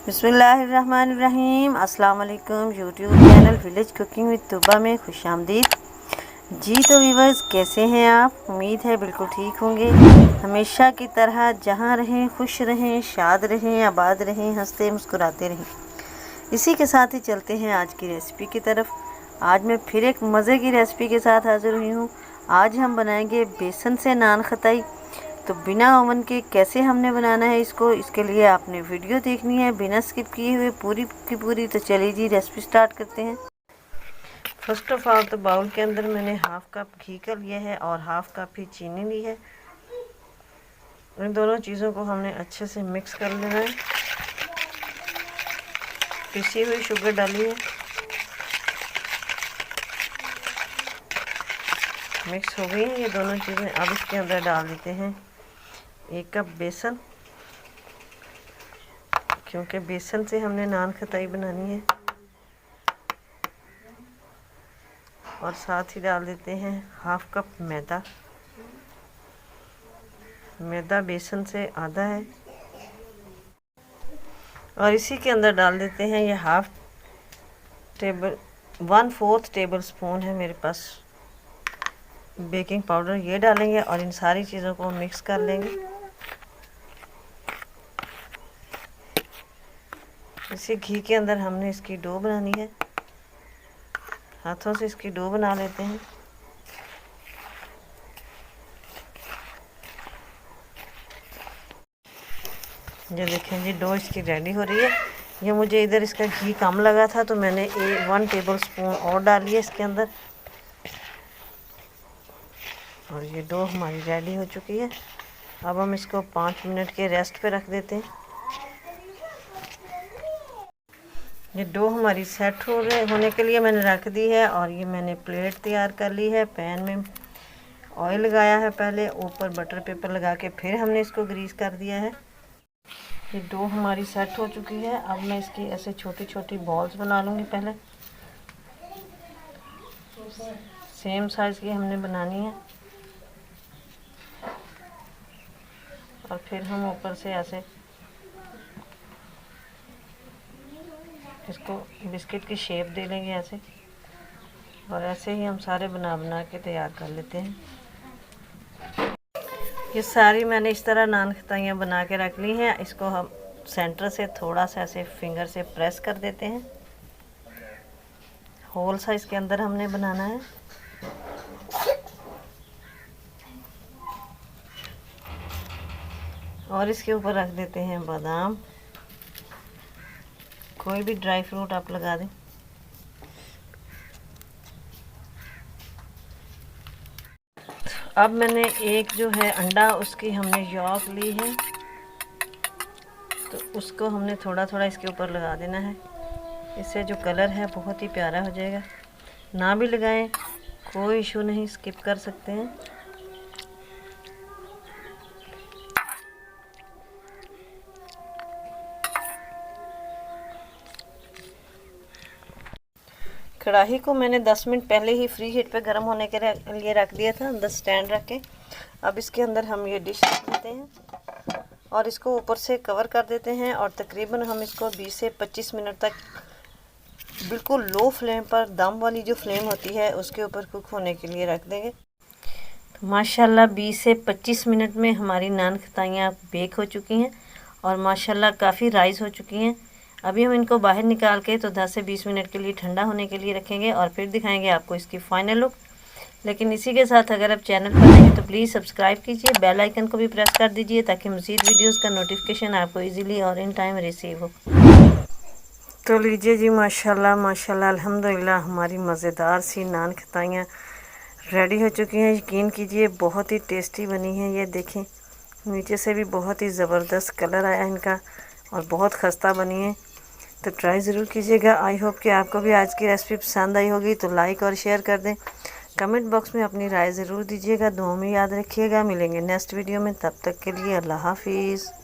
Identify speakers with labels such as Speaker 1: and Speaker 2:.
Speaker 1: बिस्मिल्लाहिर्रहमानिर्रहीम। अस्सलाम वालेकुम। YouTube channel village cooking with Tuba में खुशामदीद जी। तो व्यूअर्स, कैसे हैं आप? उम्मीद है बिल्कुल ठीक होंगे। हमेशा की तरह जहां रहें खुश रहें, शाद रहें, आबाद रहें, हंसते मुस्कुराते रहें। इसी के साथ ही चलते हैं आज की रेसिपी की तरफ। आज मैं फिर एक मज़े की रेसिपी के साथ हाजिर हुई हूँ। आज हम बनाएंगे बेसन से नान खताई। तो बिना ओवन के कैसे हमने बनाना है इसको, इसके लिए आपने वीडियो देखनी है बिना स्किप किए हुए पूरी की पूरी। तो चलिए जी, रेसिपी स्टार्ट करते हैं। फर्स्ट ऑफ ऑल तो बाउल के अंदर मैंने हाफ कप घी का लिया है और हाफ कप ही चीनी ली है। इन दोनों चीज़ों को हमने अच्छे से मिक्स कर लेना है। पिसी हुई शुगर डाली है, मिक्स हो गई हैं ये दोनों चीज़ें। अब इसके अंदर डाल देते हैं 1 कप बेसन, क्योंकि बेसन से हमने नान खताई बनानी है। और साथ ही डाल देते हैं हाफ कप मैदा। मैदा बेसन से आधा है। और इसी के अंदर डाल देते हैं ये 1/4 टेबल स्पून है मेरे पास बेकिंग पाउडर, ये डालेंगे और इन सारी चीज़ों को मिक्स कर लेंगे। इसी घी के अंदर हमने इसकी डो बनानी है। हाथों से इसकी डो बना लेते हैं। ये देखें जी, डो इसकी रेडी हो रही है। ये मुझे इधर इसका घी कम लगा था तो मैंने 1 टेबल स्पून और डाल लिया इसके अंदर। और ये डो हमारी रेडी हो चुकी है। अब हम इसको 5 मिनट के रेस्ट पे रख देते हैं। ये डो हमारी सेट होने के लिए मैंने रख दी है। और ये मैंने प्लेट तैयार कर ली है। पैन में ऑयल लगाया है, पहले ऊपर बटर पेपर लगा के फिर हमने इसको ग्रीस कर दिया है। ये डो हमारी सेट हो चुकी है। अब मैं इसकी ऐसे छोटी छोटी बॉल्स बना लूँगी। पहले सेम साइज़ की हमने बनानी है। और फिर हम ऊपर से ऐसे इसको बिस्किट की शेप दे लेंगे ऐसे। और ऐसे ही हम सारे बना के तैयार कर लेते हैं। ये सारी मैंने इस तरह नान खताइयाँ बना के रख ली हैं। इसको हम सेंटर से थोड़ा सा ऐसे फिंगर से प्रेस कर देते हैं। होल साइज के अंदर हमने बनाना है। और इसके ऊपर रख देते हैं बादाम, कोई भी ड्राई फ्रूट आप लगा दें। अब मैंने एक जो है अंडा, उसकी हमने यॉक ली है, तो उसको हमने थोड़ा थोड़ा इसके ऊपर लगा देना है। इससे जो कलर है बहुत ही प्यारा हो जाएगा। ना भी लगाएं कोई इशू नहीं, स्किप कर सकते हैं। कढ़ाई को मैंने 10 मिनट पहले ही फ्री हीट पे गर्म होने के लिए रख दिया था, अंदर स्टैंड रख के। अब इसके अंदर हम ये डिश रख देते हैं और इसको ऊपर से कवर कर देते हैं। और तकरीबन हम इसको 20 से 25 मिनट तक बिल्कुल लो फ्लेम पर, दम वाली जो फ्लेम होती है उसके ऊपर कुक होने के लिए रख देंगे। तो माशाल्लाह 20 से 25 मिनट में हमारी नान खताइयाँ बेक हो चुकी हैं और माशाल्लाह काफ़ी राइस हो चुकी हैं। अभी हम इनको बाहर निकाल के तो 10 से 20 मिनट के लिए ठंडा होने के लिए रखेंगे और फिर दिखाएंगे आपको इसकी फाइनल लुक। लेकिन इसी के साथ अगर आप चैनल पर नए हैं तो प्लीज़ सब्सक्राइब कीजिए, बेल आइकन को भी प्रेस कर दीजिए ताकि मज़ीद वीडियोस का नोटिफिकेशन आपको इजीली और इन टाइम रिसीव हो। तो लीजिए जी, माशाल्लाह माशाल्लाह अल्हम्दुलिल्लाह, हमारी मज़ेदार सी नान खताइयाँ रेडी हो चुकी हैं। यकीन कीजिए बहुत ही टेस्टी बनी है। ये देखें, नीचे से भी बहुत ही ज़बरदस्त कलर आया इनका और बहुत खस्ता बनी है। तो ट्राई ज़रूर कीजिएगा। आई होप कि आपको भी आज की रेसिपी पसंद आई होगी। तो लाइक और शेयर कर दें। कमेंट बॉक्स में अपनी राय ज़रूर दीजिएगा। दुआ में याद रखिएगा। मिलेंगे नेक्स्ट वीडियो में, तब तक के लिए अल्लाह हाफिज़।